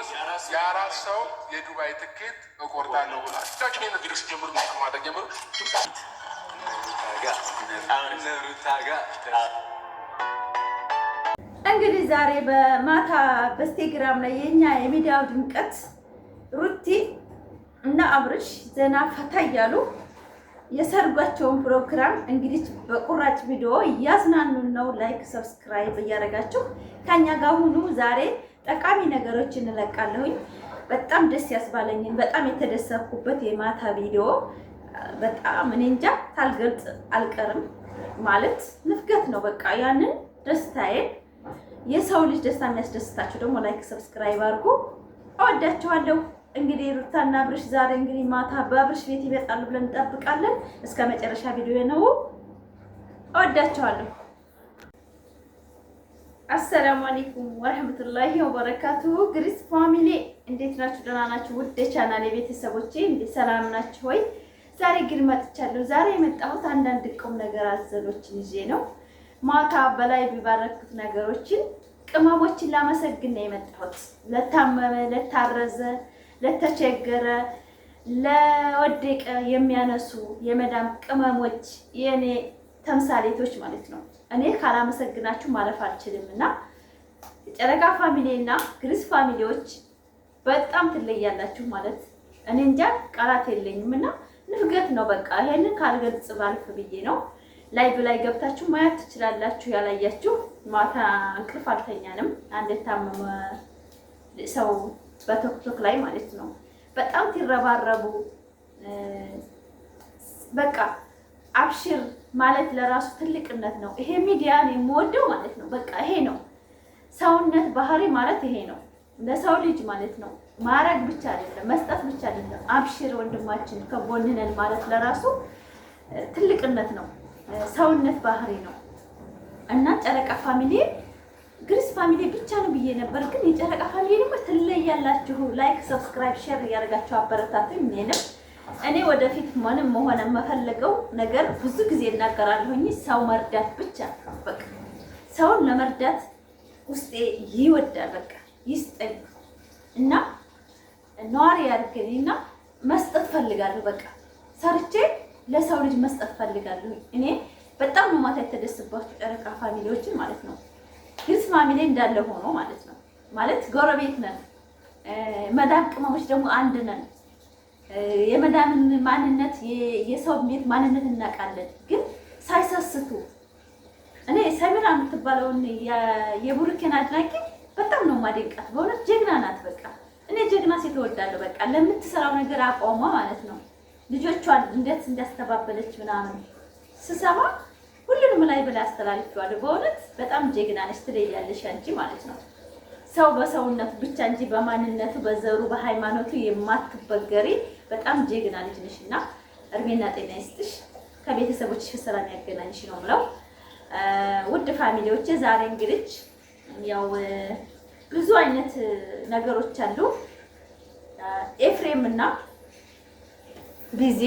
የአራት ሰው የዱባይ ትኬት እቆርጣለሁ ብሏል። ታችን ነው ቪዲዮ ሲጀምሩ ማድረግ ጀምሩ። እንግዲህ ዛሬ በማታ በኢንስታግራም ላይ የኛ የሚዲያው ድምቀት ሩቲ እና አብርሽ ዘና ፈታ እያሉ የሰርጓቸውን ፕሮግራም እንግዲህ በቁራጭ ቪዲዮ እያዝናኑን ነው። ላይክ ሰብስክራይብ እያደረጋችሁ ከኛ ጋር ሁኑ። ዛሬ ጠቃሚ ነገሮችን እንለቃለሁኝ። በጣም ደስ ያስባለኝን በጣም የተደሰኩበት የማታ ቪዲዮ በጣም እኔ እንጃ ታልገልጽ አልቀርም። ማለት ንፍገት ነው በቃ ያንን ደስታዬ። የሰው ልጅ ደስታ የሚያስደስታችሁ ደግሞ ላይክ ሰብስክራይብ አድርጉ። እወዳችኋለሁ። እንግዲህ ሩታና አብርሽ ዛሬ እንግዲህ ማታ በአብርሽ ቤት ይመጣሉ ብለን እንጠብቃለን። እስከ መጨረሻ ቪዲዮ ነው። እወዳችኋለሁ። አሰላሙ አለይኩም ወራህመቱላሂ ወበረካቱ። ግሪስ ፋሚሊ እንዴት ናችሁ? ደህና ናችሁ? ውድ ቻናሌ ቤተሰቦቼ እንዴት ሰላም ናችሁ ወይ? ዛሬ ግን መጥቻለሁ። ዛሬ የመጣሁት አንዳንድ ቁም ነገር አዘሎችን ይዤ ነው። ማታ በላይ ቢባረኩት ነገሮችን ቅመሞችን ላመሰግን ነው የመጣሁት። ለታመመ፣ ለታረዘ፣ ለተቸገረ፣ ለወደቀ የሚያነሱ የመዳም ቅመሞች የኔ ተምሳሌቶች ማለት ነው። እኔ ካላመሰግናችሁ ማለፍ አልችልም እና ጨረቃ ፋሚሊ እና ግሪስ ፋሚሊዎች በጣም ትለያላችሁ ማለት እኔ እንጃ ቃላት የለኝም እና ንፍገት ነው በቃ። ይሄንን ካልገልጽ ባልፍ ብዬ ነው። ላይቭ ላይ ገብታችሁ ማየት ትችላላችሁ። ያላያችሁ ማታ እንቅልፍ አልተኛንም። አንድ የታመመ ሰው በቲክቶክ ላይ ማለት ነው በጣም ትረባረቡ በቃ አብሽር ማለት ለራሱ ትልቅነት ነው። ይሄ ሚዲያ ነው የምወደው ማለት ነው። በቃ ይሄ ነው ሰውነት ባህሪ ማለት ይሄ ነው። ለሰው ልጅ ማለት ነው ማረግ ብቻ አይደለም መስጠት ብቻ አይደለም። አብሽር ወንድማችን ከጎንህ ነን ማለት ለራሱ ትልቅነት ነው። ሰውነት ባህሪ ነው እና ጨረቃ ፋሚሊ ግሪስ ፋሚሊ ብቻ ነው ብዬ ነበር፣ ግን የጨረቃ ፋሚሊ ደግሞ ትለያላችሁ። ላይክ ሰብስክራይብ ሼር እያደረጋችሁ አበረታቱኝ። እኔ ወደፊት ምንም መሆን የምፈልገው ነገር ብዙ ጊዜ እናገራለሁኝ ሰው መርዳት ብቻ በቃ ሰውን ለመርዳት ውስጤ ይወዳል። በቃ ይስጠኝ እና ነዋሪ ያድርገኝና መስጠት ፈልጋለሁ። በቃ ሰርቼ ለሰው ልጅ መስጠት ፈልጋለሁ። እኔ በጣም ነው ማታ የተደሰባችሁ ጨረቃ ፋሚሊዎችን ማለት ነው። ግሪስ ፋሚሊ እንዳለ ሆኖ ማለት ነው ማለት ጎረቤት ነን። መዳም ቅመሞች ደግሞ አንድ ነን። የመዳምን ማንነት የሰው ቤት ማንነት እናውቃለን፣ ግን ሳይሰስቱ እኔ ሰሚራ የምትባለውን የቡሩኬን አድናቂ በጣም ነው ማደንቃት። በእውነት ጀግና ናት። በቃ እኔ ጀግና ሴት እወዳለሁ። በቃ ለምትሰራው ነገር አቋሟ ማለት ነው ልጆቿን እንዴት እንዳስተባበለች ምናምን ስሰማ ሁሉንም ላይ ብላ አስተላልፈዋለሁ። በእውነት በጣም ጀግና ነች። ትለያለሽ አንቺ ማለት ነው። ሰው በሰውነቱ ብቻ እንጂ በማንነቱ በዘሩ በሃይማኖቱ የማትበገሪ በጣም ጀግና ልጅ ነሽና እድሜና ጤና ይስጥሽ፣ ከቤተሰቦችሽ ሰላም ያገናኝሽ ነው የምለው። ውድ ፋሚሊዎቼ ዛሬ እንግዲህ ያው ብዙ አይነት ነገሮች አሉ። ኤፍሬም እና ቢዚ